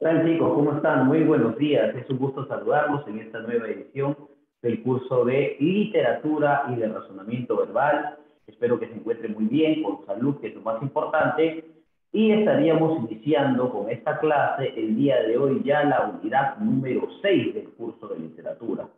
Hola chicos, ¿cómo están? Muy buenos días. Es un gusto saludarlos en esta nueva edición del curso de literatura y de razonamiento verbal. Espero que se encuentren muy bien, con salud, que es lo más importante. Y estaríamos iniciando con esta clase el día de hoy ya la unidad número 6 del curso de literatura.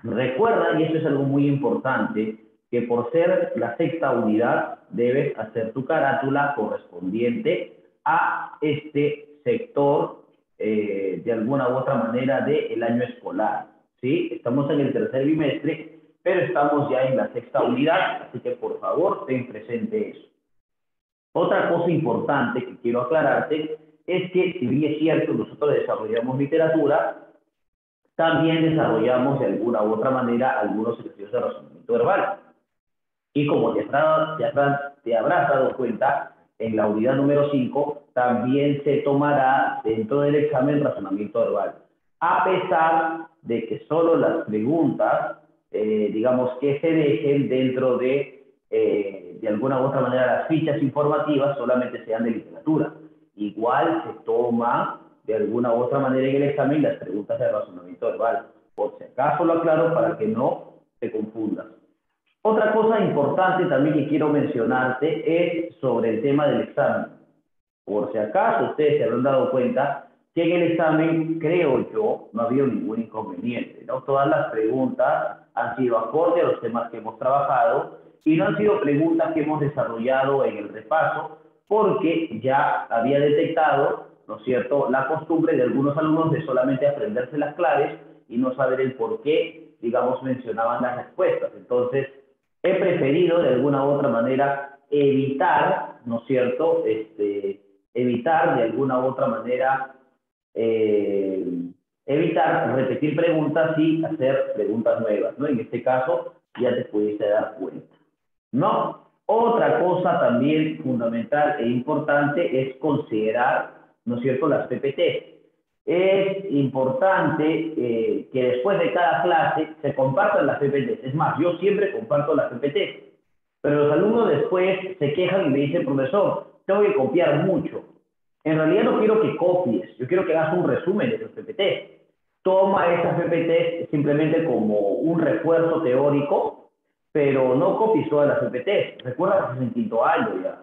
Recuerda, y esto es algo muy importante, que por ser la sexta unidad debes hacer tu carátula correspondiente a este sector de alguna u otra manera del año escolar. ¿Sí? Estamos en el tercer bimestre, pero estamos ya en la sexta unidad, así que por favor ten presente eso. Otra cosa importante que quiero aclararte es que si bien es cierto, nosotros desarrollamos literatura, también desarrollamos de alguna u otra manera algunos ejercicios de razonamiento verbal. Y como te habrás dado cuenta, en la unidad número 5 también se tomará dentro del examen razonamiento verbal. A pesar de que solo las preguntas, digamos, que se dejen dentro de alguna u otra manera, las fichas informativas solamente sean de literatura. Igual se toma de alguna u otra manera en el examen las preguntas de razonamiento verbal. Por si acaso lo aclaro para que no te confundas. Otra cosa importante también que quiero mencionarte es sobre el tema del examen. Por si acaso ustedes se habrán dado cuenta que en el examen, creo yo, no ha habido ningún inconveniente, ¿no? Todas las preguntas han sido acorde a los temas que hemos trabajado y no han sido preguntas que hemos desarrollado en el repaso porque ya había detectado, ¿no es cierto?, la costumbre de algunos alumnos de solamente aprenderse las claves y no saber el por qué, digamos, mencionaban las respuestas. Entonces, he preferido de alguna u otra manera evitar, ¿no es cierto?, evitar de alguna u otra manera, eh, evitar repetir preguntas y hacer preguntas nuevas, ¿no? En este caso, ya te pudiste dar cuenta, ¿no? Otra cosa también fundamental e importante es considerar, ¿no es cierto?, las PPT. Es importante que después de cada clase se compartan las PPT. Es más, yo siempre comparto las PPT, pero los alumnos después se quejan y me dicen, profesor, tengo que copiar mucho. En realidad no quiero que copies, yo quiero que hagas un resumen de esos PPT. Toma esas PPT simplemente como un refuerzo teórico, pero no copies todas las PPT. Recuerda que estás en quinto año ya.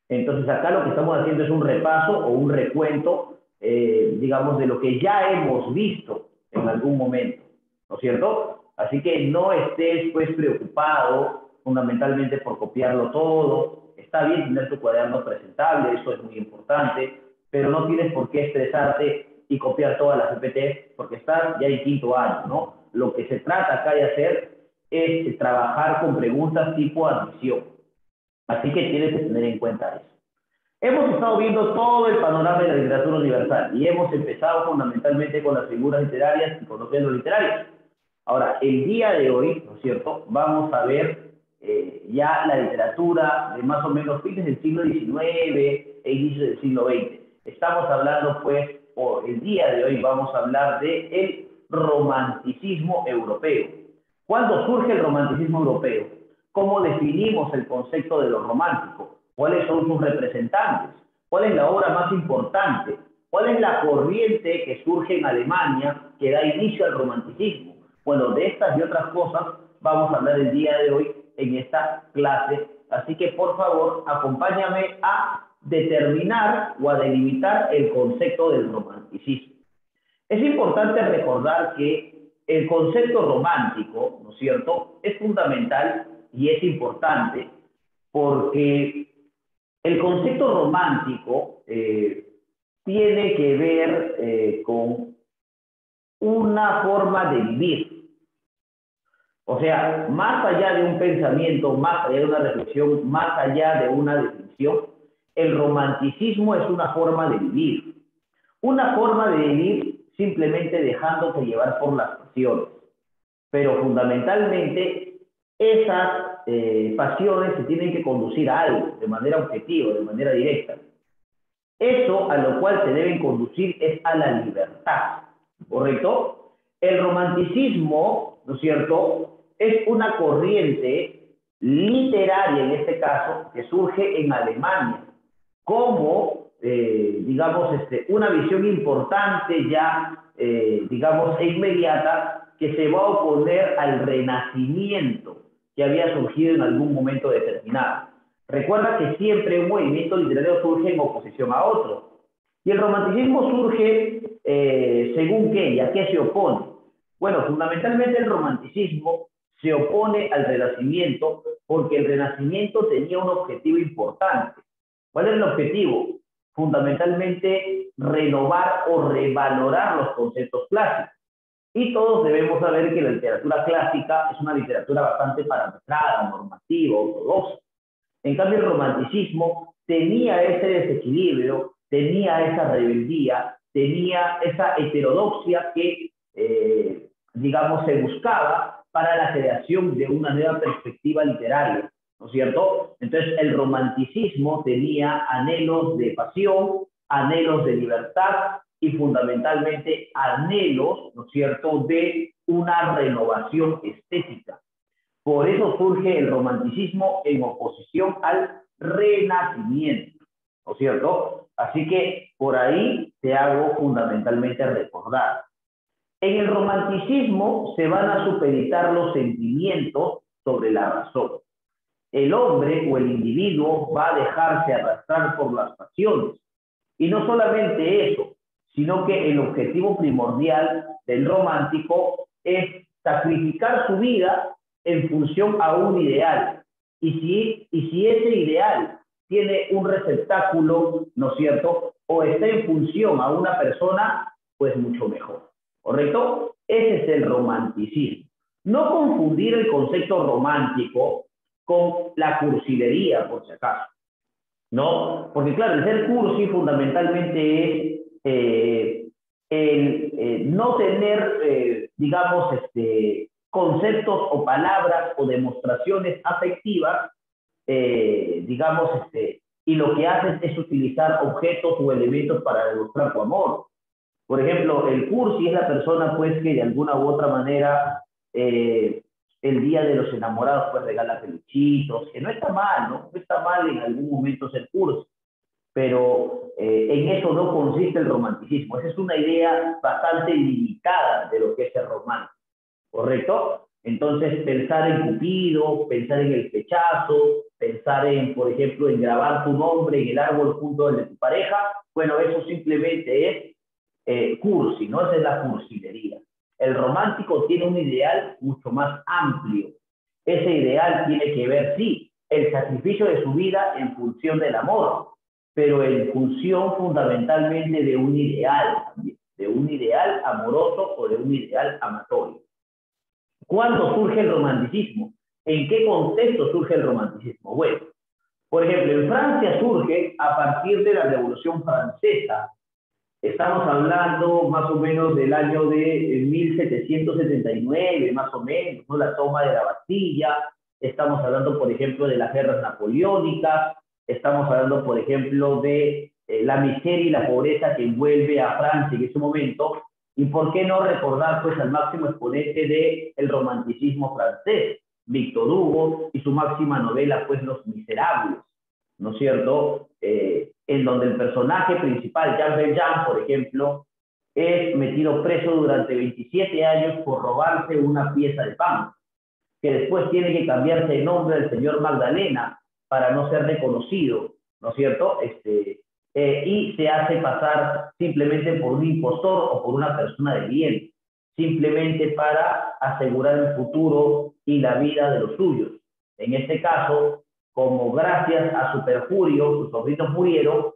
Entonces acá lo que estamos haciendo es un repaso o un recuento, digamos, de lo que ya hemos visto en algún momento, ¿no es cierto? Así que no estés pues preocupado fundamentalmente por copiarlo todo. Está bien tener tu cuaderno presentable, eso es muy importante, pero no tienes por qué estresarte y copiar todas las PPT porque estás ya en quinto año, ¿no? Lo que se trata acá de hacer es trabajar con preguntas tipo admisión. Así que tienes que tener en cuenta eso. Hemos estado viendo todo el panorama de la literatura universal y hemos empezado fundamentalmente con las figuras literarias y con los géneros literarios. Ahora, el día de hoy, ¿no es cierto?, vamos a ver ya la literatura de más o menos fines del siglo XIX e inicios del siglo XX. Estamos hablando, pues, o el día de hoy vamos a hablar del romanticismo europeo. ¿Cuándo surge el romanticismo europeo? ¿Cómo definimos el concepto de lo romántico? ¿Cuáles son sus representantes? ¿Cuál es la obra más importante? ¿Cuál es la corriente que surge en Alemania que da inicio al romanticismo? Bueno, de estas y otras cosas vamos a hablar el día de hoy en esta clase. Así que por favor, acompáñame a determinar o a delimitar el concepto del romanticismo. Es importante recordar que el concepto romántico, ¿no es cierto?, es fundamental y es importante porque el concepto romántico tiene que ver con una forma de vivir. O sea, más allá de un pensamiento, más allá de una reflexión, más allá de una definición, el romanticismo es una forma de vivir. Una forma de vivir simplemente dejándote llevar por las pasiones. Pero fundamentalmente esas pasiones se tienen que conducir a algo, de manera objetiva, de manera directa. Eso a lo cual se deben conducir es a la libertad, ¿correcto? El romanticismo, ¿no es cierto?, es una corriente literaria, en este caso, que surge en Alemania, como, digamos, una visión importante ya, digamos, e inmediata, que se va a oponer al renacimiento que había surgido en algún momento determinado. Recuerda que siempre un movimiento literario surge en oposición a otro. Y el romanticismo surge, ¿según qué? ¿Y a qué se opone? Bueno, fundamentalmente el romanticismo se opone al renacimiento porque el renacimiento tenía un objetivo importante. ¿Cuál era el objetivo? Fundamentalmente renovar o revalorar los conceptos clásicos. Y todos debemos saber que la literatura clásica es una literatura bastante parametrada, normativa, ortodoxa. En cambio, el romanticismo tenía ese desequilibrio, tenía esa rebeldía, tenía esa heterodoxia que, digamos, se buscaba para la creación de una nueva perspectiva literaria, ¿no es cierto? Entonces, el romanticismo tenía anhelos de pasión, anhelos de libertad y fundamentalmente anhelos, ¿no es cierto?, de una renovación estética. Por eso surge el romanticismo en oposición al renacimiento, ¿no es cierto? Así que por ahí te hago fundamentalmente recordar. En el romanticismo se van a supeditar los sentimientos sobre la razón. El hombre o el individuo va a dejarse arrastrar por las pasiones. Y no solamente eso, sino que el objetivo primordial del romántico es sacrificar su vida en función a un ideal. Y si ese ideal tiene un receptáculo, ¿no es cierto?, o está en función a una persona, pues mucho mejor. ¿Correcto? Ese es el romanticismo. No confundir el concepto romántico con la cursilería, por si acaso, ¿no? Porque claro, el ser cursi fundamentalmente es no tener, digamos, conceptos o palabras o demostraciones afectivas, digamos, y lo que haces es utilizar objetos o elementos para demostrar tu amor. Por ejemplo, el cursi es la persona, pues, que de alguna u otra manera, el día de los enamorados, pues, regala peluchitos, que no está mal, ¿no? No está mal en algún momento ser cursi, pero en eso no consiste el romanticismo. Esa es una idea bastante limitada de lo que es el romántico, ¿correcto? Entonces, pensar en Cupido, pensar en el flechazo, pensar en, por ejemplo, en grabar tu nombre en el árbol junto al de tu pareja, bueno, eso simplemente es cursi, ¿no? Esa es la cursilería. El romántico tiene un ideal mucho más amplio. Ese ideal tiene que ver, sí, el sacrificio de su vida en función del amor, pero en función fundamentalmente de un ideal amoroso o de un ideal amatorio. ¿Cuándo surge el romanticismo? ¿En qué contexto surge el romanticismo? Bueno, por ejemplo, en Francia surge a partir de la Revolución Francesa. Estamos hablando más o menos del año de 1779, más o menos, ¿no? La toma de la Bastilla. Estamos hablando, por ejemplo, de las guerras napoleónicas. Estamos hablando, por ejemplo, de la miseria y la pobreza que envuelve a Francia en ese momento. ¿Y por qué no recordar, pues, al máximo exponente del romanticismo francés, Víctor Hugo, y su máxima novela, pues, Los Miserables, ¿no es cierto? En donde el personaje principal, Jean Valjean, por ejemplo, es metido preso durante 27 años por robarse una pieza de pan, que después tiene que cambiarse el nombre del señor Magdalena para no ser reconocido, ¿no es cierto? Y se hace pasar simplemente por un impostor o por una persona de bien, simplemente para asegurar el futuro y la vida de los suyos. En este caso, como gracias a su perjurio, sus sobrinos murieron,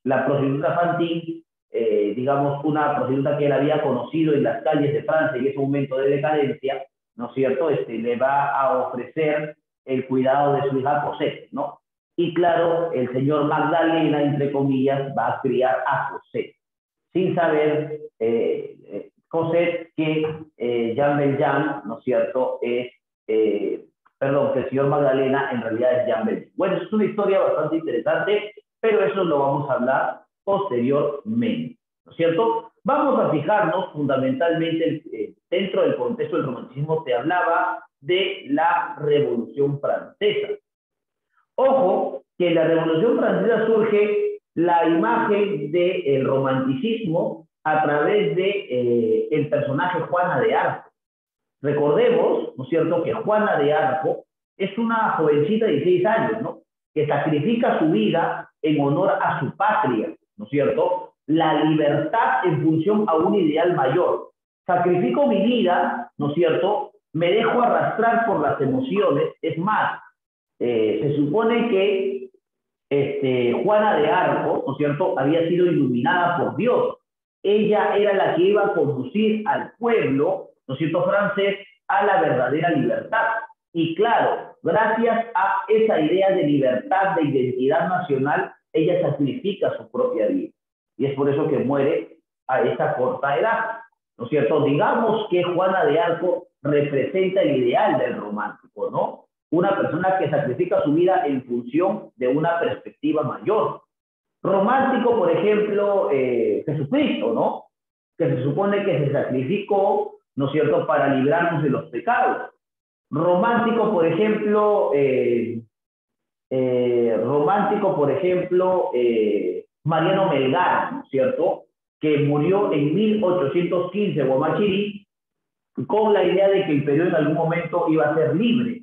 la prostituta Fantine, digamos, una prostituta que él había conocido en las calles de Francia en ese momento de decadencia, ¿no es cierto?, le va a ofrecer el cuidado de su hija Cosette, ¿no? Y claro, el señor Magdalena, entre comillas, va a criar a Cosette, sin saber Cosette que Jean Valjean, ¿no es cierto?, perdón, que el señor Magdalena en realidad es Jean Valjean. Bueno, es una historia bastante interesante, pero eso lo vamos a hablar posteriormente, ¿no es cierto? Vamos a fijarnos fundamentalmente dentro del contexto del romanticismo. Te hablaba de la Revolución Francesa. Ojo, que la Revolución Francesa surge la imagen del romanticismo a través de el personaje Juana de Arco. Recordemos, ¿no es cierto?, que Juana de Arco es una jovencita de 16 años, ¿no?, que sacrifica su vida en honor a su patria, ¿no es cierto?, la libertad en función a un ideal mayor. Sacrifico mi vida, ¿no es cierto?, me dejo arrastrar por las emociones. Es más, se supone que Juana de Arco, ¿no es cierto?, había sido iluminada por Dios. Ella era la que iba a conducir al pueblo, ¿no es cierto?, francés, a la verdadera libertad. Y claro, gracias a esa idea de libertad, de identidad nacional, ella sacrifica su propia vida. Y es por eso que muere a esa corta edad, ¿no es cierto? Digamos que Juana de Arco representa el ideal del romántico, ¿no? Una persona que sacrifica su vida en función de una perspectiva mayor. Romántico, por ejemplo, Jesucristo, ¿no?, que se supone que se sacrificó, ¿no es cierto?, para librarnos de los pecados. Romántico, por ejemplo, Mariano Melgar, ¿no es cierto?, que murió en 1815, Guamachirí, con la idea de que el Perú en algún momento iba a ser libre.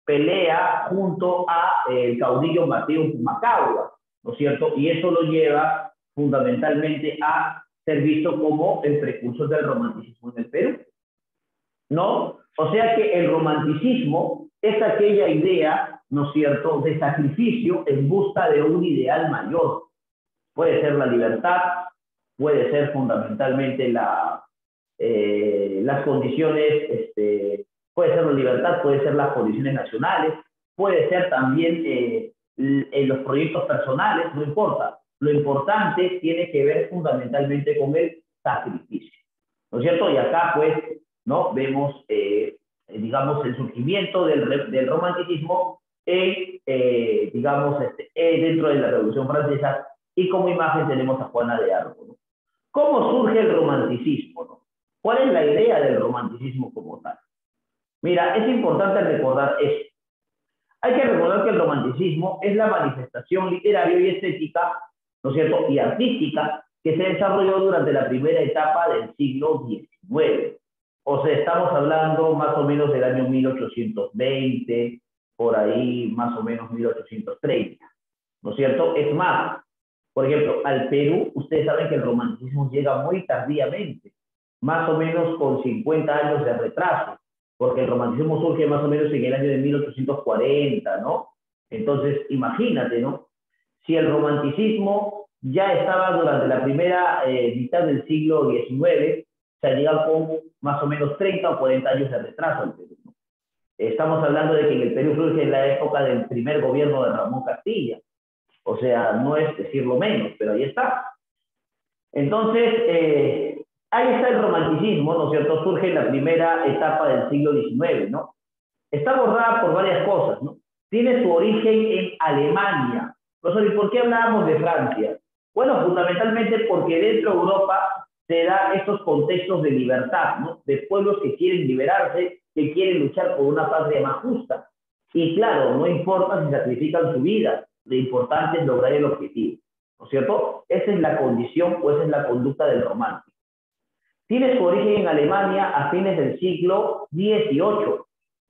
Pelea junto a el caudillo Mateo Pumacahua, ¿no es cierto? Y eso lo lleva fundamentalmente a ser visto como el precursor del romanticismo en el Perú, ¿no? O sea que el romanticismo es aquella idea, ¿no es cierto?, de sacrificio en busca de un ideal mayor. Puede ser la libertad, puede ser fundamentalmente las condiciones, puede ser la libertad, puede ser las condiciones nacionales, puede ser también los proyectos personales, no importa. Lo importante tiene que ver fundamentalmente con el sacrificio, ¿no es cierto? Y acá, pues, ¿no?, vemos, digamos, el surgimiento del romanticismo digamos, dentro de la Revolución Francesa, y como imagen tenemos a Juana de Arco, ¿no? ¿Cómo surge el romanticismo, no? ¿Cuál es la idea del romanticismo como tal? Mira, es importante recordar esto. Hay que recordar que el romanticismo es la manifestación literaria y estética, ¿no es cierto?, y artística que se desarrolló durante la primera etapa del siglo XIX. O sea, estamos hablando más o menos del año 1820, por ahí más o menos 1830, ¿no es cierto? Es más, por ejemplo, al Perú, ustedes saben que el romanticismo llega muy tardíamente, más o menos con 50 años de retraso, porque el romanticismo surge más o menos en el año de 1840, ¿no? Entonces, imagínate, ¿no? Si el romanticismo ya estaba durante la primera mitad del siglo XIX, o sea, llega con más o menos 30 o 40 años de retraso al Perú, ¿no? Estamos hablando de que en el Perú surge en la época del primer gobierno de Ramón Castilla. O sea, no es decirlo menos, pero ahí está. Entonces, ahí está el romanticismo, ¿no es cierto? Surge en la primera etapa del siglo XIX, ¿no? Está abordada por varias cosas, ¿no? Tiene su origen en Alemania. Profesor, ¿y por qué hablábamos de Francia? Bueno, fundamentalmente porque dentro de Europa se da estos contextos de libertad, ¿no?, de pueblos que quieren liberarse, que quieren luchar por una patria más justa. Y claro, no importa si sacrifican su vida, lo importante es lograr el objetivo, ¿no es cierto? Esa es la condición o esa es la conducta del romántico. Tiene su origen en Alemania a fines del siglo XVIII,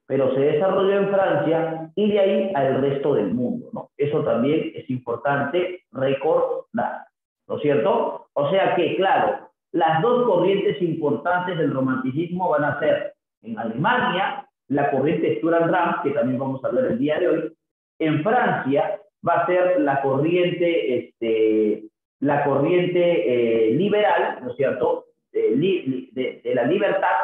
pero se desarrolló en Francia y de ahí al resto del mundo, ¿no? Eso también es importante recordar, ¿no es cierto? O sea que, claro, las dos corrientes importantes del romanticismo van a ser en Alemania la corriente Sturm und Drang, que también vamos a hablar el día de hoy. En Francia va a ser la corriente liberal, ¿no es cierto?, de la libertad,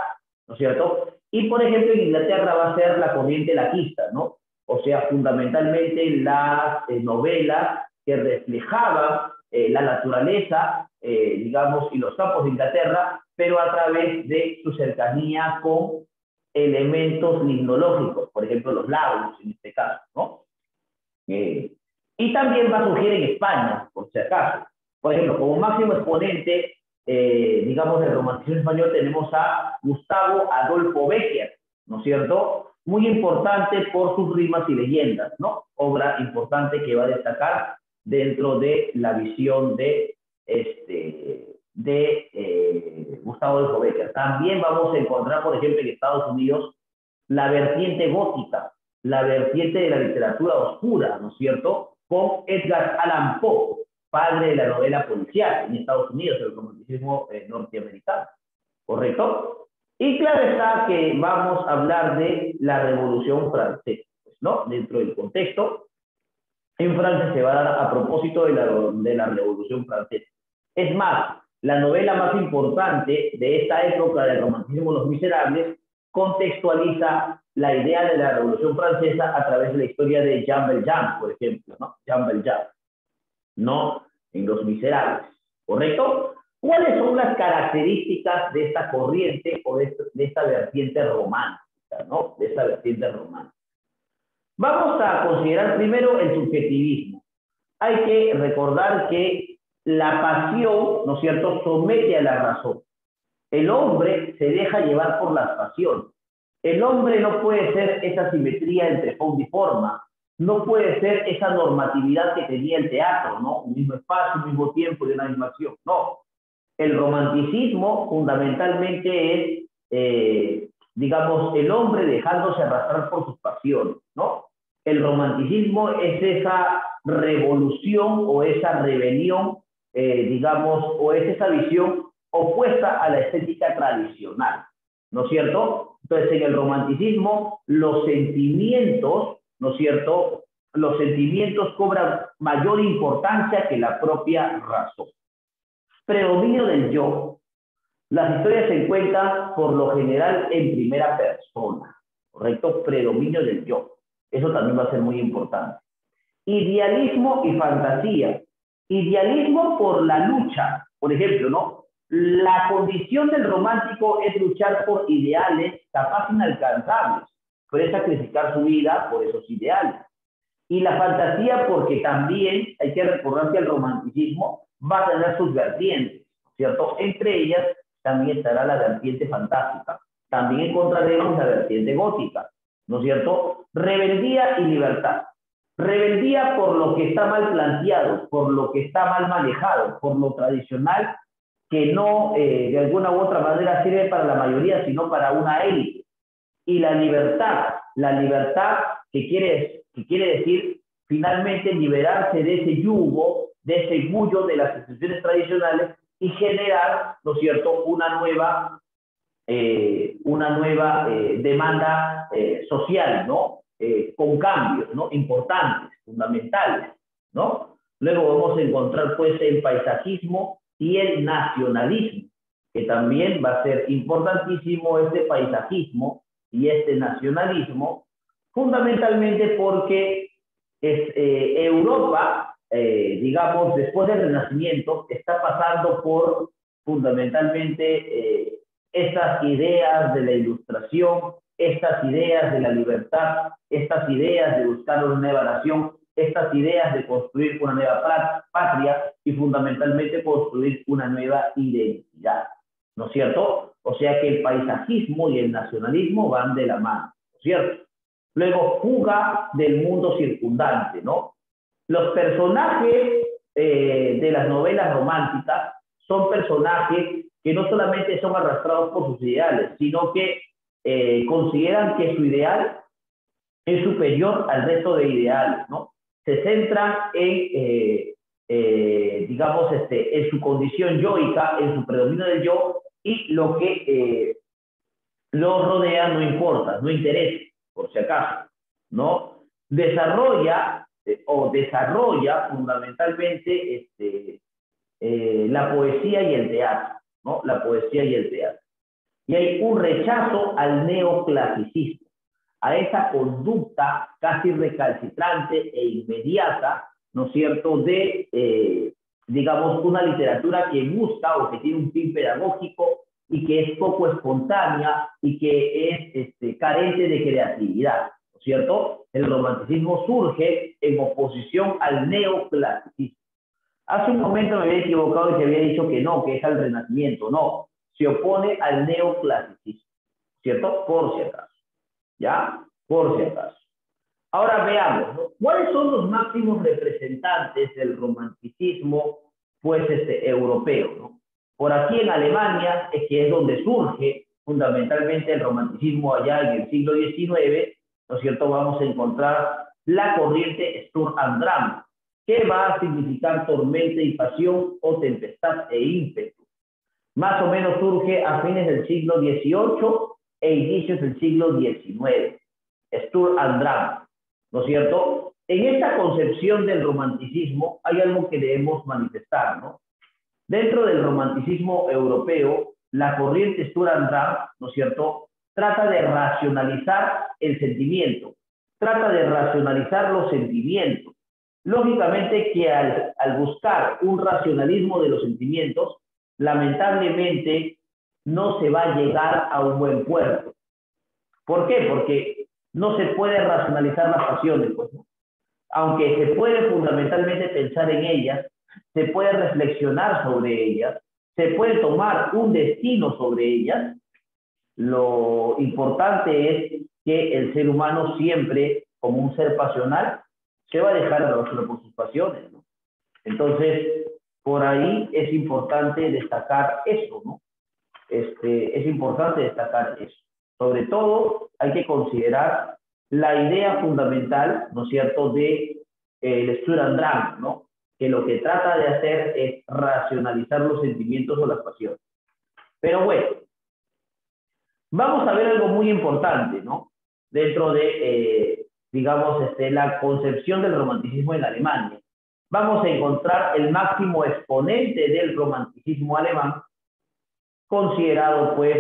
¿no es cierto? Y, por ejemplo, en Inglaterra va a ser la corriente laquista, ¿no? O sea, fundamentalmente las novelas que reflejaban la naturaleza, digamos, y los campos de Inglaterra, pero a través de su cercanía con elementos limnológicos, por ejemplo, los lagos, en este caso, ¿no? Y también va a surgir en España, por si acaso. Por ejemplo, como máximo exponente, digamos, del romanticismo español tenemos a Gustavo Adolfo Bécquer, ¿no es cierto? Muy importante por sus rimas y leyendas, ¿no? Obra importante que va a destacar dentro de la visión de, Gustavo Adolfo Bécquer. También vamos a encontrar, por ejemplo, en Estados Unidos, la vertiente gótica, la vertiente de la literatura oscura, ¿no es cierto?, con Edgar Allan Poe, padre de la novela policial en Estados Unidos, el romanticismo norteamericano, ¿correcto? Y claro está que vamos a hablar de la Revolución Francesa, pues, ¿no? Dentro del contexto, en Francia se va a dar a propósito de la Revolución Francesa. Es más, la novela más importante de esta época del romanticismo, Los Miserables, contextualiza la idea de la Revolución Francesa a través de la historia de Jean Valjean, por ejemplo, ¿no? Jean Valjean, ¿no? En Los Miserables, ¿correcto? ¿Cuáles son las características de esta corriente o de esta vertiente romántica, ¿no? De esta vertiente romántica. Vamos a considerar primero el subjetivismo. Hay que recordar que la pasión, ¿no es cierto?, somete a la razón. El hombre se deja llevar por las pasiones. El hombre no puede ser esa simetría entre fondo y forma. No puede ser esa normatividad que tenía el teatro, ¿no? Un mismo espacio, un mismo tiempo y una misma acción. No. El romanticismo fundamentalmente es, digamos, el hombre dejándose arrastrar por sus pasiones, ¿no? El romanticismo es esa revolución o esa rebelión, digamos, o es esa visión opuesta a la estética tradicional, ¿no es cierto? Entonces, en el romanticismo, los sentimientos, ¿no es cierto?, los sentimientos cobran mayor importancia que la propia razón. Predominio del yo. Las historias se encuentran por lo general en primera persona, ¿correcto? Predominio del yo. Eso también va a ser muy importante. Idealismo y fantasía. Idealismo por la lucha, por ejemplo, ¿no? La condición del romántico es luchar por ideales capaz inalcanzables, puede sacrificar su vida por esos ideales. Y la fantasía porque también hay que recordar que el romanticismo va a tener sus vertientes, ¿cierto? Entre ellas también estará la vertiente fantástica. También encontraremos la vertiente gótica, ¿no es cierto? Rebeldía y libertad. Rebeldía por lo que está mal planteado, por lo que está mal manejado, por lo tradicional que no de alguna u otra manera sirve para la mayoría, sino para una élite. Y la libertad que quiere decir finalmente liberarse de ese yugo, de ese bullo de las instituciones tradicionales y generar, ¿no es cierto?, una nueva demanda social, ¿no? Con cambios, ¿no?, importantes, fundamentales, ¿no? Luego vamos a encontrar, pues, el paisajismo y el nacionalismo, que también va a ser importantísimo este paisajismo y este nacionalismo, fundamentalmente porque Europa, digamos, después del Renacimiento, está pasando por fundamentalmente estas ideas de la ilustración, estas ideas de la libertad, estas ideas de buscar una nueva nación, estas ideas de construir una nueva patria y fundamentalmente construir una nueva identidad, ¿no es cierto? O sea que el paisajismo y el nacionalismo van de la mano, ¿no es cierto? Luego, fuga del mundo circundante, ¿no? Los personajes de las novelas románticas son personajes que no solamente son arrastrados por sus ideales, sino que consideran que su ideal es superior al resto de ideales, ¿no? Se centran en, digamos, en su condición yoica, en su predominio del yo, y lo que lo rodea no importa, no interesa, por si acaso, ¿no? Desarrolla fundamentalmente la poesía y el teatro, ¿no? La poesía y el teatro. Y hay un rechazo al neoclasicismo, a esa conducta casi recalcitrante e inmediata, ¿no es cierto?, de, digamos, una literatura que busca o que tiene un fin pedagógico y que es poco espontánea y que es carente de creatividad, ¿no es cierto? El romanticismo surge en oposición al neoclasicismo. Hace un momento me había equivocado y te había dicho que no, que es al Renacimiento. No, se opone al neoclasicismo, ¿cierto? Por si acaso, ¿ya? Por si acaso. Ahora veamos, ¿no? ¿Cuáles son los máximos representantes del romanticismo, pues, europeo, ¿no? Por aquí en Alemania, que es donde surge fundamentalmente el romanticismo allá en el siglo XIX, ¿no es cierto? Vamos a encontrar la corriente Sturm und Drang, que va a significar tormenta y pasión o tempestad e ímpetu. Más o menos surge a fines del siglo XVIII e inicios del siglo XIX. Sturm und Drang, ¿no es cierto? En esta concepción del romanticismo hay algo que debemos manifestar, ¿no? Dentro del romanticismo europeo, la corriente Sturm und Drang, ¿no es cierto?, trata de racionalizar el sentimiento, trata de racionalizar los sentimientos. Lógicamente que al buscar un racionalismo de los sentimientos, lamentablemente no se va a llegar a un buen puerto. ¿Por qué? Porque no se puede racionalizar las pasiones, pues, ¿no? Aunque se puede fundamentalmente pensar en ellas, se puede reflexionar sobre ellas, se puede tomar un destino sobre ellas. Lo importante es que el ser humano siempre, como un ser pasional, se va a dejar arrastrar por sus pasiones, ¿no? Entonces, por ahí es importante destacar eso, ¿no? Es importante destacar eso. Sobre todo, hay que considerar la idea fundamental, ¿no es cierto?, de el Sturm und Drang, ¿no? Que lo que trata de hacer es racionalizar los sentimientos o las pasiones. Pero bueno, vamos a ver algo muy importante, ¿no? Dentro de, digamos, la concepción del romanticismo en Alemania. Vamos a encontrar el máximo exponente del romanticismo alemán, considerado, pues,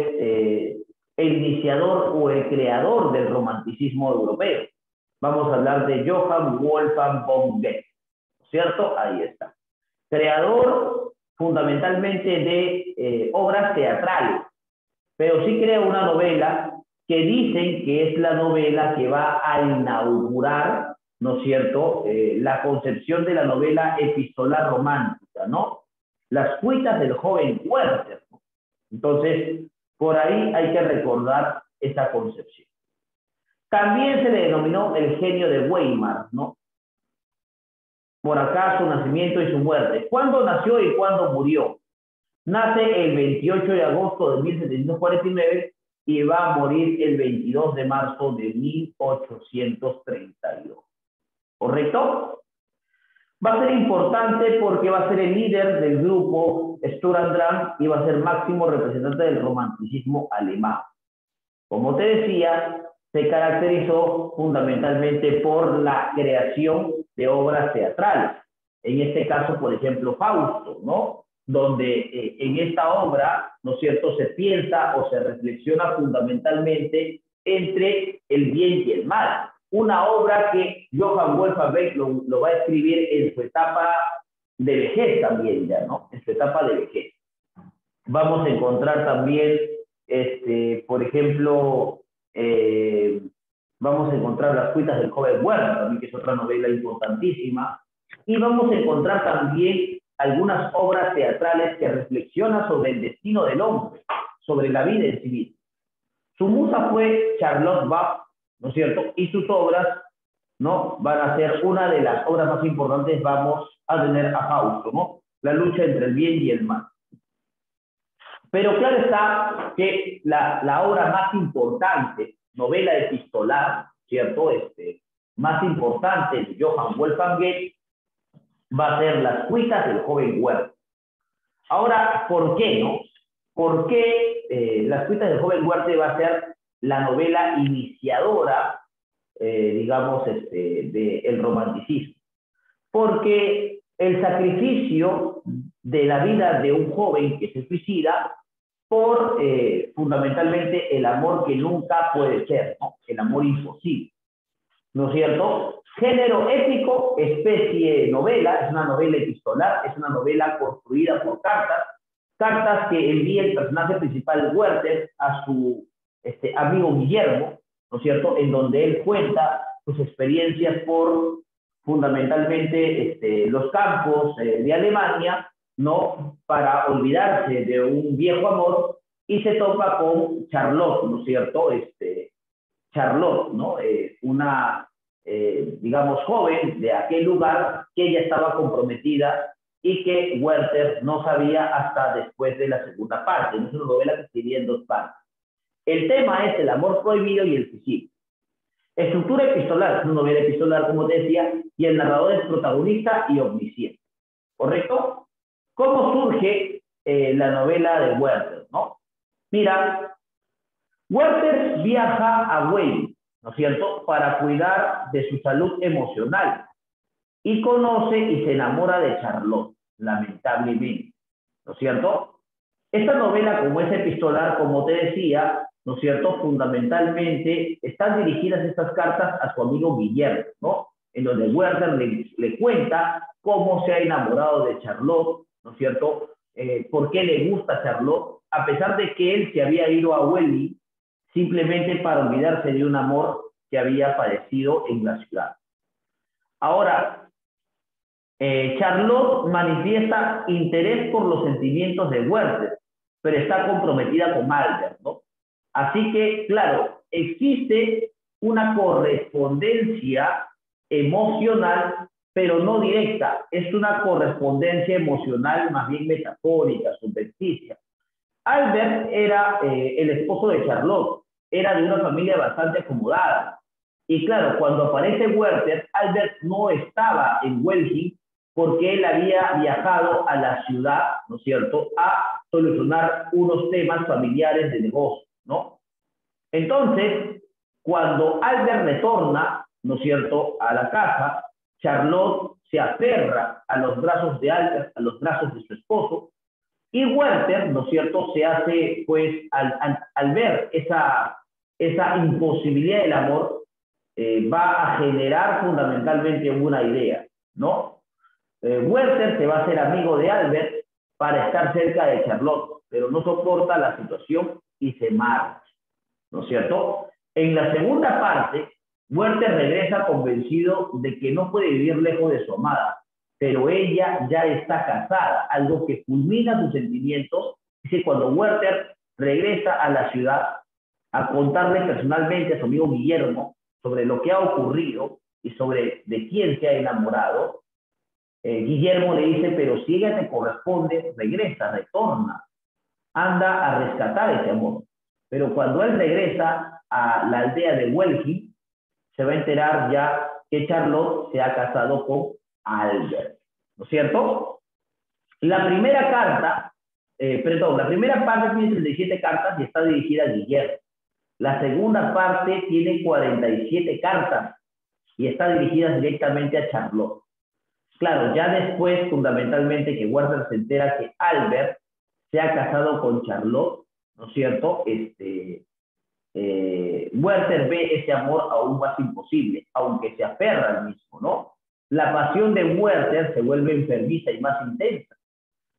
el iniciador o el creador del romanticismo europeo. Vamos a hablar de Johann Wolfgang von Goethe, ¿cierto? Ahí está. Creador fundamentalmente de obras teatrales, pero sí crea una novela que dicen que es la novela que va a inaugurar, ¿no es cierto?, la concepción de la novela epistolar romántica, ¿no? Las cuitas del joven Werther, ¿no? Entonces, por ahí hay que recordar esa concepción. También se le denominó el genio de Weimar, ¿no? Por acá su nacimiento y su muerte. ¿Cuándo nació y cuándo murió? Nace el 28 de agosto de 1749 y va a morir el 22 de marzo de 1832. ¿Correcto? Va a ser importante porque va a ser el líder del grupo Sturm und Drang y va a ser máximo representante del romanticismo alemán. Como te decía, se caracterizó fundamentalmente por la creación de obras teatrales. En este caso, por ejemplo, Fausto, ¿no? Donde en esta obra, ¿no es cierto?, se piensa o se reflexiona fundamentalmente entre el bien y el mal. Una obra que Johann Wolfgang Goethe lo va a escribir en su etapa de vejez también, ya, ¿no? En su etapa de vejez. Vamos a encontrar también, por ejemplo, vamos a encontrar Las cuitas del joven Werther, también, que es otra novela importantísima. Y vamos a encontrar también algunas obras teatrales que reflexionan sobre el destino del hombre, sobre la vida en sí misma. Su musa fue Charlotte Bach, ¿no es cierto? Y sus obras, ¿no?, van a ser una de las obras más importantes. Vamos a tener a Fausto, ¿no? La lucha entre el bien y el mal. Pero claro está que la obra más importante, novela epistolar, ¿cierto?, más importante de Johann Wolfgang Goethe, va a ser Las cuitas del joven Werther. Ahora, ¿por qué, no? ¿Por qué Las cuitas del joven Werther va a ser la novela iniciadora, digamos, del romanticismo? Porque el sacrificio de la vida de un joven que se suicida por fundamentalmente el amor que nunca puede ser, ¿no? El amor imposible, ¿no es cierto? Género épico, especie novela, es una novela epistolar, es una novela construida por cartas que envía el personaje principal Werther a su amigo Guillermo, ¿no es cierto?, en donde él cuenta sus experiencias por fundamentalmente los campos de Alemania, ¿no?, para olvidarse de un viejo amor, y se topa con Charlotte, ¿no es cierto?, Charlotte, ¿no?, una digamos, joven de aquel lugar, que ella estaba comprometida y que Werther no sabía hasta después de la segunda parte. Es una novela que se divide en dos partes. El tema es el amor prohibido y el suicidio. Estructura epistolar, es una novela epistolar, como te decía, y el narrador es protagonista y omnisciente. ¿Correcto? ¿Cómo surge la novela de Werther, no? Mira, Werther viaja a Wien, ¿no es cierto?, para cuidar de su salud emocional y conoce y se enamora de Charlotte, lamentablemente, ¿no es cierto? Esta novela, como es epistolar, como te decía, ¿no es cierto?, fundamentalmente están dirigidas estas cartas a su amigo Guillermo, ¿no?, en donde Werther le cuenta cómo se ha enamorado de Charlotte, ¿no es cierto?, por qué le gusta Charlotte, a pesar de que él se había ido a Welly simplemente para olvidarse de un amor que había padecido en la ciudad. Ahora, Charlotte manifiesta interés por los sentimientos de Werther, pero está comprometida con Albert, ¿no? Así que, claro, existe una correspondencia emocional, pero no directa. Es una correspondencia emocional más bien metafórica, subjetiva. Albert era el esposo de Charlotte, era de una familia bastante acomodada. Y claro, cuando aparece Werther, Albert no estaba en Welging porque él había viajado a la ciudad, ¿no es cierto?, a solucionar unos temas familiares de negocio, ¿no? Entonces, cuando Albert retorna, ¿no es cierto?, a la casa, Charlotte se aferra a los brazos de Albert, a los brazos de su esposo, y Werther, ¿no es cierto?, se hace, pues, al ver esa imposibilidad del amor, va a generar fundamentalmente una idea, ¿no? Werther se va a hacer amigo de Albert para estar cerca de Charlotte, pero no soporta la situación y se marcha, ¿no es cierto? En la segunda parte, Werther regresa convencido de que no puede vivir lejos de su amada, pero ella ya está casada, algo que culmina sus sentimientos. Dice, cuando Werther regresa a la ciudad a contarle personalmente a su amigo Guillermo sobre lo que ha ocurrido y sobre de quién se ha enamorado, Guillermo le dice, pero si ella te corresponde, regresa, retorna, anda a rescatar ese amor. Pero cuando él regresa a la aldea de Welging, se va a enterar ya que Charlotte se ha casado con Albert, ¿no es cierto? La primera carta, la primera parte tiene 37 cartas y está dirigida a Guillermo. La segunda parte tiene 47 cartas y está dirigida directamente a Charlotte. Claro, ya después, fundamentalmente, que Werther se entera que Albert se ha casado con Charlotte, ¿no es cierto? Werther ve ese amor aún más imposible, aunque se aferra al mismo, ¿no? La pasión de Werther se vuelve enfermiza y más intensa.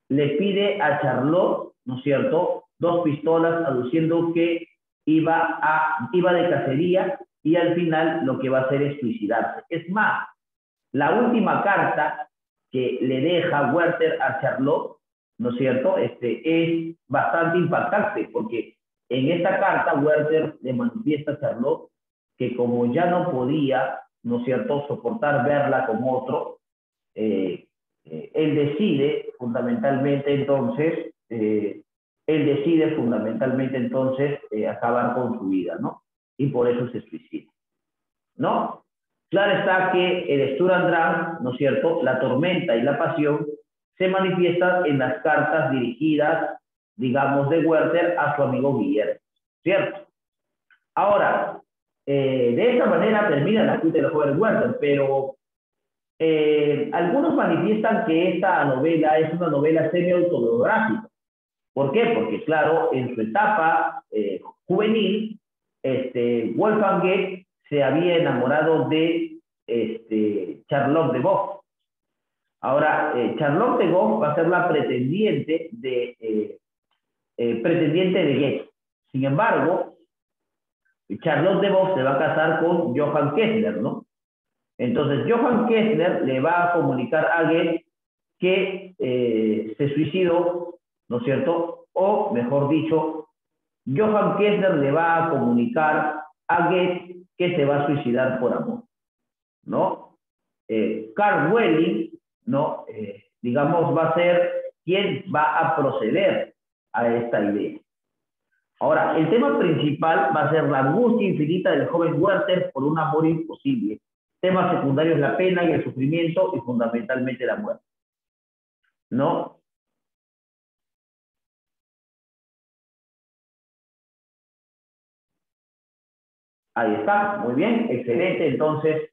Le pide a Charlotte, ¿no es cierto?, 2 pistolas, aduciendo que iba de cacería y al final lo que va a hacer es suicidarse. Es más, la última carta que le deja Werther a Charlotte, ¿no es cierto?, es bastante impactante, porque en esta carta Werther le manifiesta a Charlotte que como ya no podía, ¿no es cierto?, soportar verla con otro, él decide fundamentalmente entonces, acabar con su vida, ¿no? Y por eso se suicida, ¿no? Claro está que el Sturm und Drang, ¿no es cierto?, la tormenta y la pasión se manifiestan en las cartas dirigidas, digamos, de Werther a su amigo Guillermo, ¿cierto? Ahora, de esa manera termina la cuita de los jóvenes Werther, pero algunos manifiestan que esta novela es una novela semi-autobiográfica. ¿Por qué? Porque, claro, en su etapa juvenil, Wolfgang Goethe se había enamorado de Charlotte de Gaulle. Ahora, Charlotte de Gaulle va a ser la pretendiente de Goethe. Sin embargo, Charlotte de Gaulle se va a casar con Johann Kessler, ¿no? Entonces, Johann Kessler le va a comunicar a Goethe que se suicidó, ¿no es cierto? O, mejor dicho, Johann Kessler le va a comunicar a Goethe que se va a suicidar por amor. ¿no? Carl Welling, ¿no? Digamos, va a ser quien va a proceder a esta idea. Ahora, el tema principal va a ser la angustia infinita del joven Werther por un amor imposible. Temas secundarios, la pena y el sufrimiento y fundamentalmente la muerte, ¿no? Ahí está, muy bien, excelente. Entonces,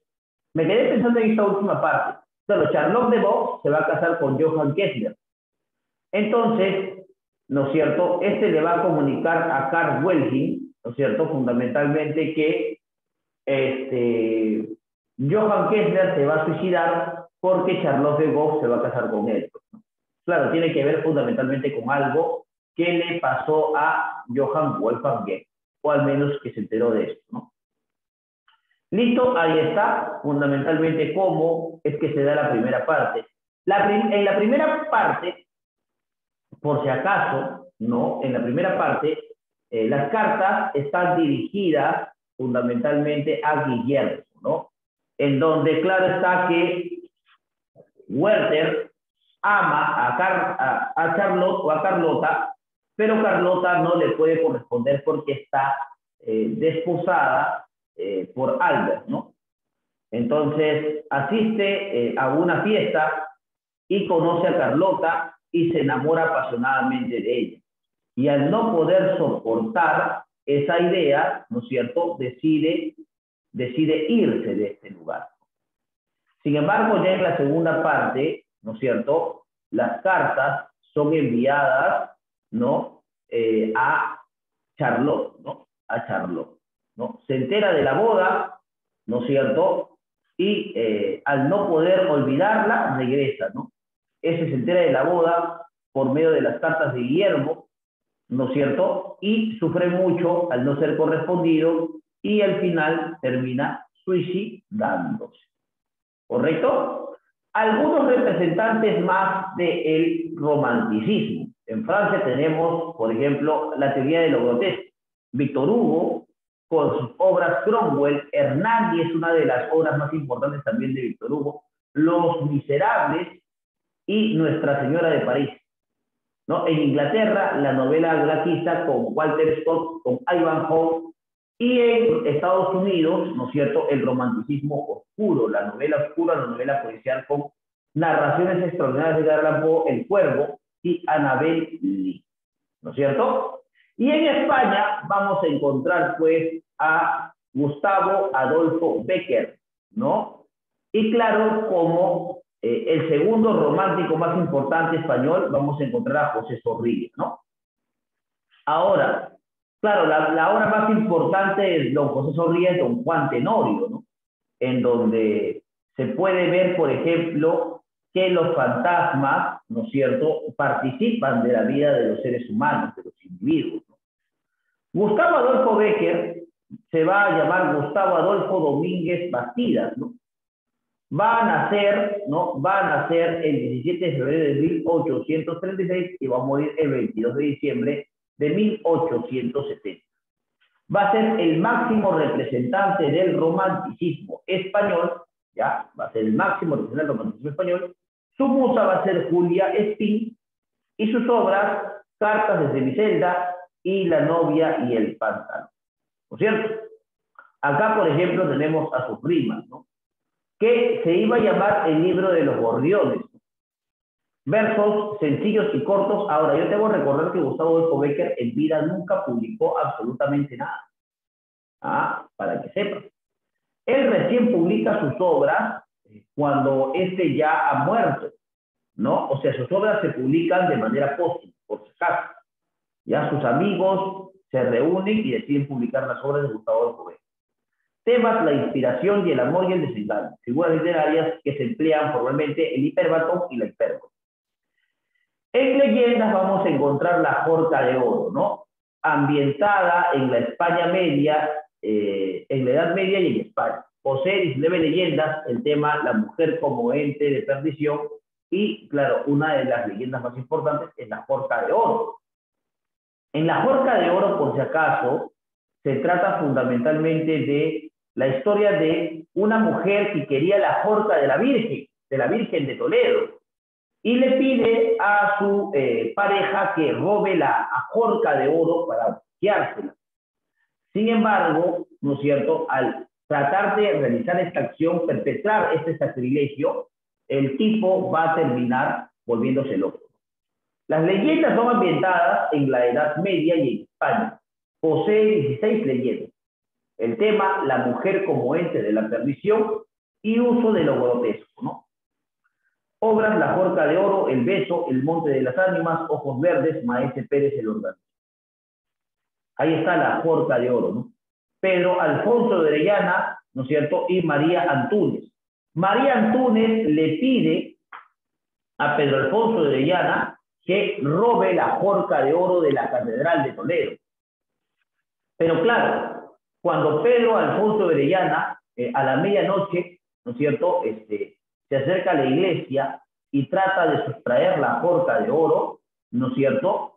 me quedé pensando en esta última parte. Claro, Charlotte de Vaux se va a casar con Johann Kessler. Entonces, ¿no es cierto? Este le va a comunicar a Karl Welling, ¿no es cierto? Fundamentalmente que Johann Kessler se va a suicidar porque Charlotte de Vaux se va a casar con él. Claro, tiene que ver fundamentalmente con algo que le pasó a Johann Wolfgang Goethe, o al menos que se enteró de esto, ¿no? Listo, ahí está, fundamentalmente cómo es que se da la primera parte. En la primera parte, por si acaso, ¿no? En la primera parte, las cartas están dirigidas fundamentalmente a Guillermo, ¿no? En donde claro está que Werther ama a Charlotte o a Carlota, pero Carlota no le puede corresponder porque está desposada por Albert, ¿no? Entonces asiste a una fiesta y conoce a Carlota y se enamora apasionadamente de ella. Y al no poder soportar esa idea, ¿no es cierto?, decide irse de este lugar. Sin embargo, ya en la segunda parte, ¿no es cierto?, las cartas son enviadas, ¿no?, a Charlotte, ¿no? A Charlotte, ¿no? Se entera de la boda, ¿no es cierto?, y al no poder olvidarla, regresa, ¿no? Ese se entera de la boda por medio de las cartas de Guillermo, ¿no es cierto?, y sufre mucho al no ser correspondido y al final termina suicidándose. ¿Correcto? Algunos representantes más del romanticismo. En Francia tenemos, por ejemplo, la teoría de lo grotesco. Víctor Hugo, con sus obras Cromwell, Hernani es una de las obras más importantes también de Víctor Hugo, Los Miserables y Nuestra Señora de París. ¿No? En Inglaterra, la novela blackista con Walter Scott, con Ivanhoe, y en Estados Unidos, ¿no es cierto?, el romanticismo oscuro, la novela oscura, la novela policial con narraciones extraordinarias de Edgar Allan Poe, El Cuervo y Annabel Lee, ¿no es cierto? Y en España vamos a encontrar, pues, a Gustavo Adolfo Bécquer, ¿no? Y claro, como el segundo romántico más importante español, vamos a encontrar a José Zorrilla, ¿no? Ahora, claro, la obra más importante de don José Zorrilla es don Juan Tenorio, ¿no? En donde se puede ver, por ejemplo, que los fantasmas, ¿no es cierto?, participan de la vida de los seres humanos, de los individuos, ¿no? Gustavo Adolfo Bécquer se va a llamar Gustavo Adolfo Domínguez Bastidas, ¿no? Va a nacer, ¿no? Va a nacer el 17 de febrero de 1836 y va a morir el 22 de diciembre de 1870. Va a ser el máximo representante del romanticismo español, ¿ya? Va a ser el máximo representante del romanticismo español. Su musa va a ser Julia Espín y sus obras, Cartas desde mi celda y La novia y el pantano, ¿no es cierto? Acá, por ejemplo, tenemos a sus rimas, ¿no?, que se iba a llamar el libro de los gorriones. Versos sencillos y cortos. Ahora, yo debo recordar que Gustavo Adolfo Bécquer en vida nunca publicó absolutamente nada. Para que sepan. Él recién publica sus obras cuando este ya ha muerto, ¿no? O sea, sus obras se publican de manera póstuma, por si acaso. Ya sus amigos se reúnen y deciden publicar las obras de Gustavo Adolfo Bécquer. Temas, la inspiración y el amor y el desengaño. Figuras literarias que se emplean formalmente el hiperbatón y la hipérbole. En leyendas vamos a encontrar la Jorca de Oro, ¿no? Ambientada en la España media, en la Edad Media y en España. Posee 19 leyendas, el tema la mujer como ente de perdición y, claro, una de las leyendas más importantes es la Jorca de Oro. En la Jorca de Oro, por si acaso, se trata fundamentalmente de la historia de una mujer que quería la horca de la Virgen de Toledo, y le pide a su pareja que robe la horca de oro para quedársela. Sin embargo, ¿no es cierto?, al tratar de realizar esta acción, perpetrar este sacrilegio, el tipo va a terminar volviéndose loco. Las leyendas son ambientadas en la Edad Media y en España. Posee 16 leyendas. El tema, la mujer como ente de la perdición y uso de lo grotesco, ¿no? Obras, La Horca de Oro, El Beso, El Monte de las Ánimas, Ojos Verdes, Maese Pérez, El Órgano. Ahí está La Horca de Oro, ¿no? Pedro Alfonso de Orellana, ¿no es cierto?, y María Antúnez. María Antúnez le pide a Pedro Alfonso de Orellana que robe la Horca de Oro de la Catedral de Toledo. Pero claro, cuando Pedro Alfonso de Orellana, a la medianoche, ¿no es cierto?, se acerca a la iglesia y trata de sustraer la Horca de Oro, ¿no es cierto?,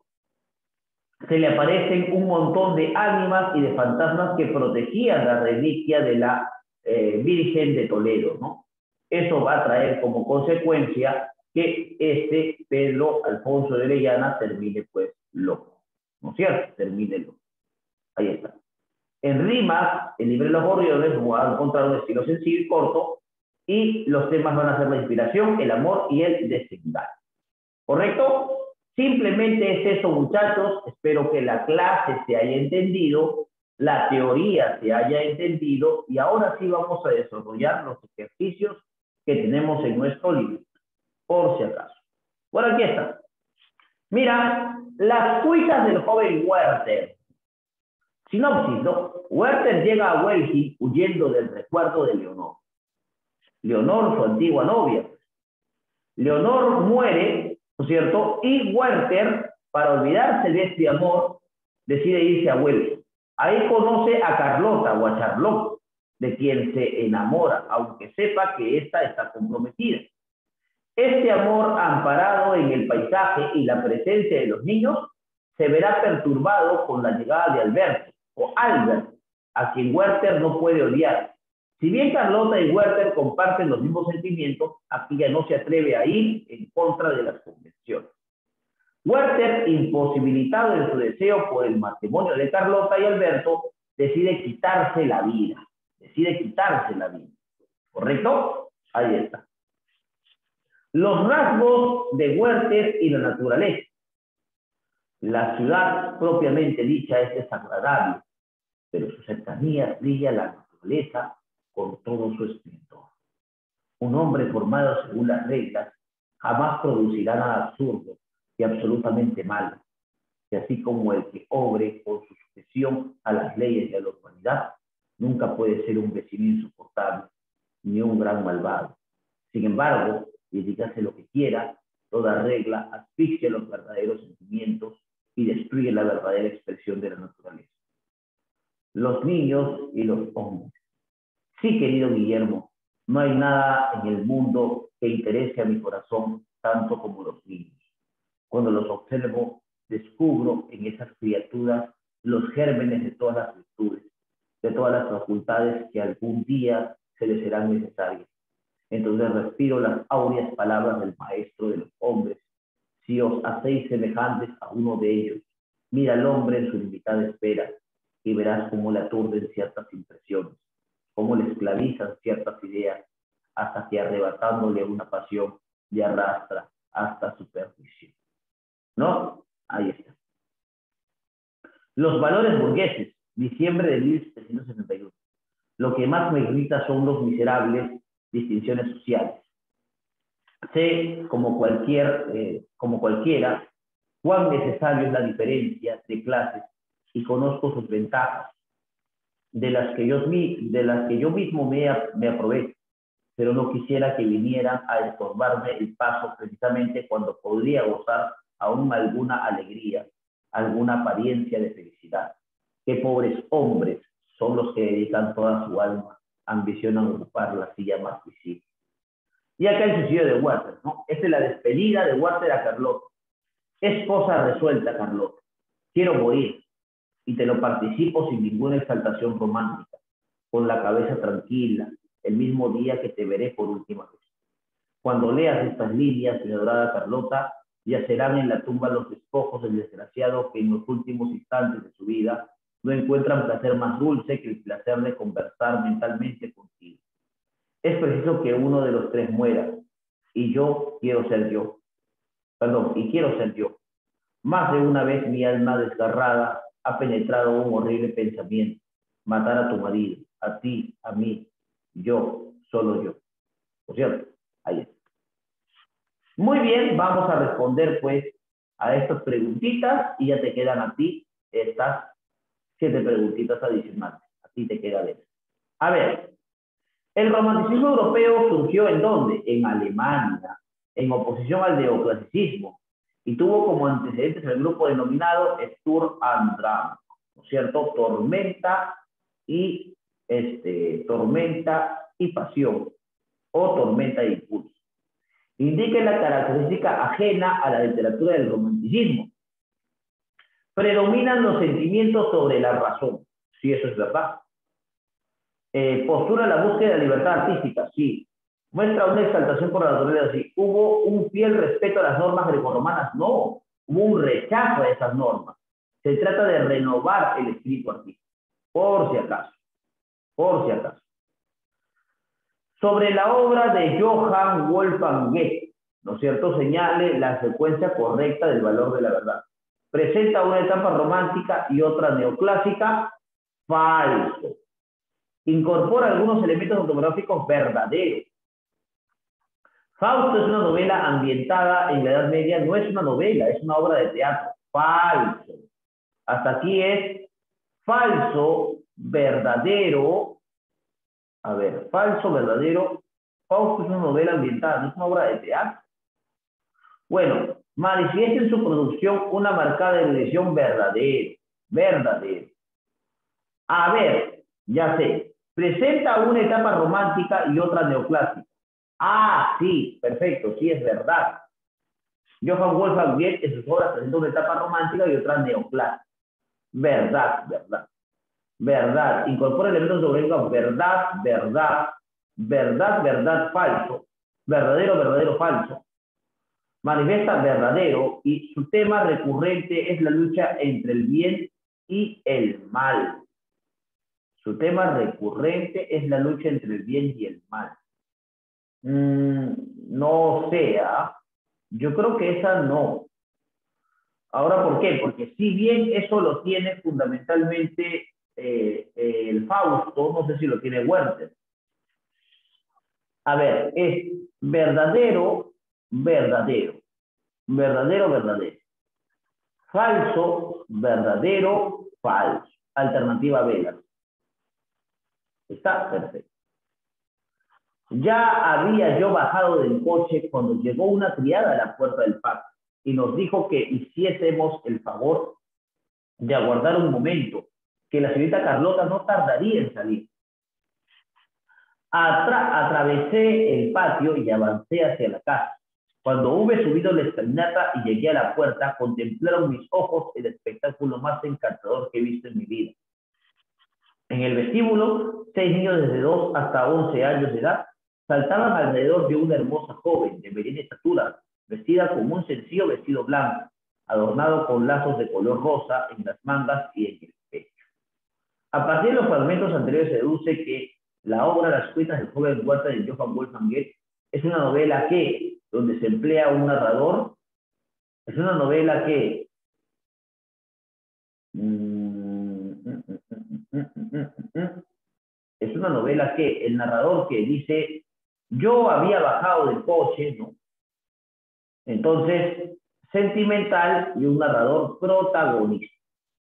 se le aparecen un montón de ánimas y de fantasmas que protegían la reliquia de la Virgen de Toledo, ¿no? Eso va a traer como consecuencia que Pedro Alfonso de Orellana termine pues loco, ¿no es cierto? Termine loco. Ahí está. En rimas, el libro de los gorriones va a encontrar un estilo sencillo y corto, y los temas van a ser la inspiración, el amor y el desengaño. ¿Correcto? Simplemente es eso, muchachos. Espero que la clase se haya entendido, la teoría se haya entendido, y ahora sí vamos a desarrollar los ejercicios que tenemos en nuestro libro, por si acaso. Bueno, aquí está. Mira, las cuitas del joven Werther. Sinopsis, ¿no? Werther llega a Welgi huyendo del recuerdo de Leonor. Leonor, su antigua novia. Leonor muere, ¿no es cierto? Y Werther, para olvidarse de este amor, decide irse a Welgi. Ahí conoce a Carlota o a Charlotte, de quien se enamora, aunque sepa que ésta está comprometida. Este amor, amparado en el paisaje y la presencia de los niños, se verá perturbado con la llegada de Alberto, o Albert, a quien Werther no puede odiar. Si bien Carlota y Werther comparten los mismos sentimientos, aquella no se atreve a ir en contra de las convenciones. Werther, imposibilitado en su deseo por el matrimonio de Carlota y Alberto, decide quitarse la vida. ¿Correcto? Ahí está. Los rasgos de Werther y la naturaleza. La ciudad propiamente dicha es desagradable, pero su cercanía brilla la naturaleza con todo su esplendor. Un hombre formado según las reglas jamás producirá nada absurdo y absolutamente malo, y así como el que obre por su sujeción a las leyes de la humanidad nunca puede ser un vecino insoportable ni un gran malvado. Sin embargo, y dígase lo que quiera, toda regla asfixia los verdaderos sentimientos y destruye la verdadera expresión de la naturaleza. Los niños y los hombres. Sí, querido Guillermo, no hay nada en el mundo que interese a mi corazón tanto como los niños. Cuando los observo, descubro en esas criaturas los gérmenes de todas las virtudes, de todas las facultades que algún día se les serán necesarias. Entonces respiro las áureas palabras del maestro de los hombres. Si os hacéis semejantes a uno de ellos, mira al hombre en su limitada espera y verás cómo le aturden ciertas impresiones, cómo le esclavizan ciertas ideas, hasta que arrebatándole una pasión le arrastra hasta su perdición. ¿No? Ahí está. Los valores burgueses, diciembre de 1771. Lo que más me irrita son los miserables distinciones sociales. Sé, como cualquiera, cuán necesario es la diferencia de clases y conozco sus ventajas, de las que yo mismo me aprovecho, pero no quisiera que vinieran a estorbarme el paso precisamente cuando podría gozar aún alguna alegría, alguna apariencia de felicidad. Qué pobres hombres son los que dedican toda su alma, ambicionan ocupar la silla más visible. Y acá el suicidio de Werther, ¿no? Esta es la despedida de Werther a Carlota. Es cosa resuelta, Carlota. Quiero morir, y te lo participo sin ninguna exaltación romántica. con la cabeza tranquila, el mismo día que te veré por última vez. Cuando leas estas líneas, mi adorada Carlota, yacerán en la tumba los despojos del desgraciado que en los últimos instantes de su vida no encuentran placer más dulce que el placer de conversar mentalmente contigo. Es preciso que uno de los tres muera, y quiero ser yo. Más de una vez mi alma desgarrada ha penetrado un horrible pensamiento: matar a tu marido, a ti, a mí, yo, solo yo. ¿Por cierto? Ahí está. Muy bien, vamos a responder pues a estas preguntitas y ya te quedan a ti estas 7 preguntitas adicionales. A ti te queda ver. A ver, el romanticismo europeo surgió ¿en dónde? En Alemania, en oposición al neoclasicismo, y tuvo como antecedentes el grupo denominado Sturm und Drang, ¿no es cierto? Tormenta y pasión, o tormenta y impulso. Indica la característica ajena a la literatura del romanticismo. Predominan los sentimientos sobre la razón, sí, eso es verdad. Postura la búsqueda de la libertad artística, sí. Muestra una exaltación por la naturaleza, sí. ¿Hubo un fiel respeto a las normas grecorromanas? No. Hubo un rechazo a esas normas. Se trata de renovar el espíritu artístico, por si acaso. Por si acaso. Sobre la obra de Johann Wolfgang Goethe, ¿no es cierto?, señale la secuencia correcta del valor de la verdad. Presenta una etapa romántica y otra neoclásica. Falso. Incorpora algunos elementos autobiográficos verdaderos. Fausto es una novela ambientada en la Edad Media, no es una novela, es una obra de teatro. Falso. Hasta aquí es falso, verdadero. A ver, falso, verdadero. Fausto es una novela ambientada, no es una obra de teatro. Bueno, manifiesta en su producción una marcada erudición verdadero. Verdadero. A ver, ya sé. Presenta una etapa romántica y otra neoclásica. Ah, sí, perfecto, sí es verdad. Johann Wolfgang Goethe en sus obras presenta una etapa romántica y otra neoclásica. Verdad, verdad. Verdad. Incorpora elementos sobre verdad, verdad, verdad, verdad, falso. Verdadero, verdadero, falso. Manifiesta verdadero y su tema recurrente es la lucha entre el bien y el mal. Su tema recurrente es la lucha entre el bien y el mal. No sea. Yo creo que esa no. Ahora, ¿por qué? Porque si bien eso lo tiene fundamentalmente el Fausto, no sé si lo tiene Werther. A ver, es verdadero, verdadero. Verdadero, verdadero. Falso, verdadero, falso. Alternativa B. Está perfecto. Ya había yo bajado del coche cuando llegó una criada a la puerta del patio y nos dijo que hiciésemos el favor de aguardar un momento, que la señorita Carlota no tardaría en salir. Atravesé el patio y avancé hacia la casa. Cuando hube subido la escalinata y llegué a la puerta, contemplaron mis ojos el espectáculo más encantador que he visto en mi vida. En el vestíbulo, 6 niños desde 2 hasta 11 años de edad saltaban alrededor de una hermosa joven de mediana estatura, vestida con un sencillo vestido blanco, adornado con lazos de color rosa en las mangas y en el pecho. A partir de los fragmentos anteriores se deduce que la obra Las cuitas del joven Werther de Johann Wolfgang Goethe es una novela donde se emplea un narrador, es una novela el narrador que dice, yo había bajado del coche, ¿no? Entonces, sentimental y un narrador protagonista.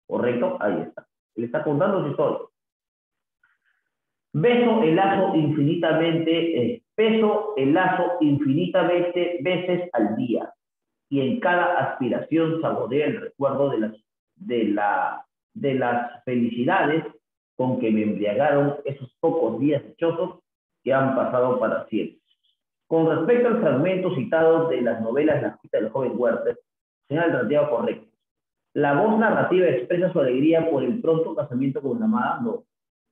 ¿Correcto? Ahí está. Él está contando su historia. Beso el lazo infinitamente veces al día, y en cada aspiración saborea el recuerdo de las felicidades con que me embriagaron esos pocos días dichosos que han pasado para siempre. Con respecto al fragmento citado de las novelas Las cuitas del joven Werther, señala la alternativa correcta. ¿La voz narrativa expresa su alegría por el pronto casamiento con la amada? No.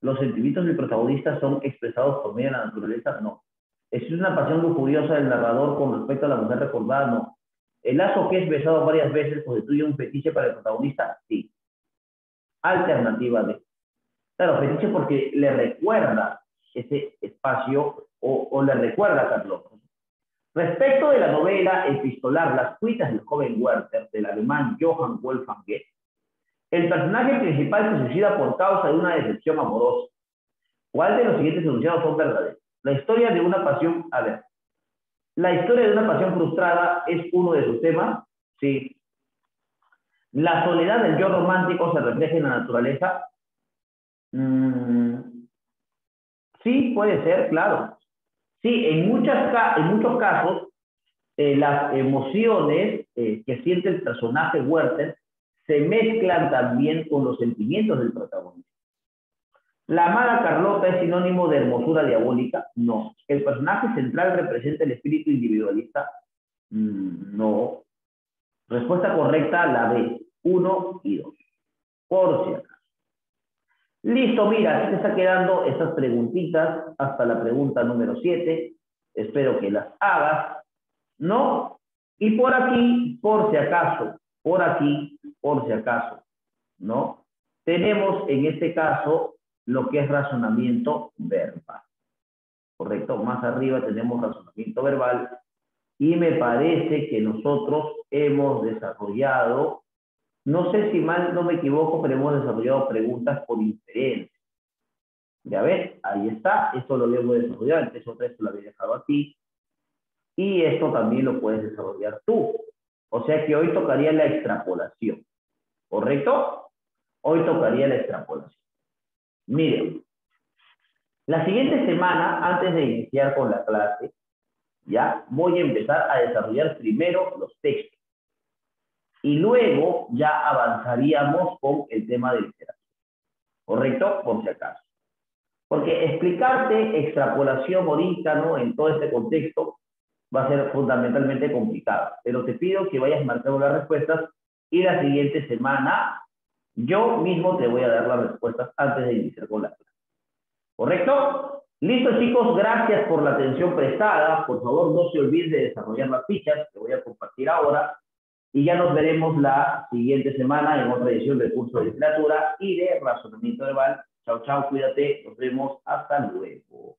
¿Los sentimientos del protagonista son expresados por medio de la naturaleza? No. ¿Es una pasión lujuriosa del narrador con respecto a la mujer recordada? No. ¿El lazo que es besado varias veces constituye un fetiche para el protagonista? Sí. Alternativa D. Claro, fetiche porque le recuerda ese espacio o le recuerda a Carlos. Respecto de la novela epistolar Las cuitas del joven Werther, del alemán Johann Wolfgang Goethe, el personaje principal se suicida por causa de una decepción amorosa. ¿Cuál de los siguientes enunciados son verdaderos? La historia de una pasión, a ver, la historia de una pasión frustrada es uno de sus temas, sí. La soledad del yo romántico se refleja en la naturaleza. Sí, puede ser, claro. Sí, en muchos casos, las emociones que siente el personaje Werther se mezclan también con los sentimientos del protagonista. ¿La amada Carlota es sinónimo de hermosura diabólica? No. ¿El personaje central representa el espíritu individualista? No. Respuesta correcta, la B, 1 y 2. Por si acaso. Listo, mira, aquí te está quedando estas preguntitas hasta la pregunta número 7. Espero que las hagas, ¿no? Y por aquí, por si acaso, por aquí, por si acaso, ¿no? Tenemos en este caso lo que es razonamiento verbal, ¿correcto? Más arriba tenemos razonamiento verbal y me parece que nosotros hemos desarrollado, no sé si mal no me equivoco, pero hemos desarrollado preguntas por inferencia. Ya ves, ahí está, esto lo debo desarrollar, entonces otra vez lo había dejado aquí. Y esto también lo puedes desarrollar tú. O sea que hoy tocaría la extrapolación, ¿correcto? Hoy tocaría la extrapolación. Miren, la siguiente semana, antes de iniciar con la clase, ya voy a empezar a desarrollar primero los textos. Y luego ya avanzaríamos con el tema de literatura. ¿Correcto? Por si acaso. Porque explicarte extrapolación ahorita, ¿no? En todo este contexto va a ser fundamentalmente complicado. Pero te pido que vayas marcando las respuestas y la siguiente semana yo mismo te voy a dar las respuestas antes de iniciar con la clase. ¿Correcto? Listo, chicos, gracias por la atención prestada. Por favor, no se olviden de desarrollar las fichas que voy a compartir ahora. Y ya nos veremos la siguiente semana en otra edición del curso de literatura y de razonamiento verbal. Chao, chao, cuídate. Nos vemos. Hasta luego.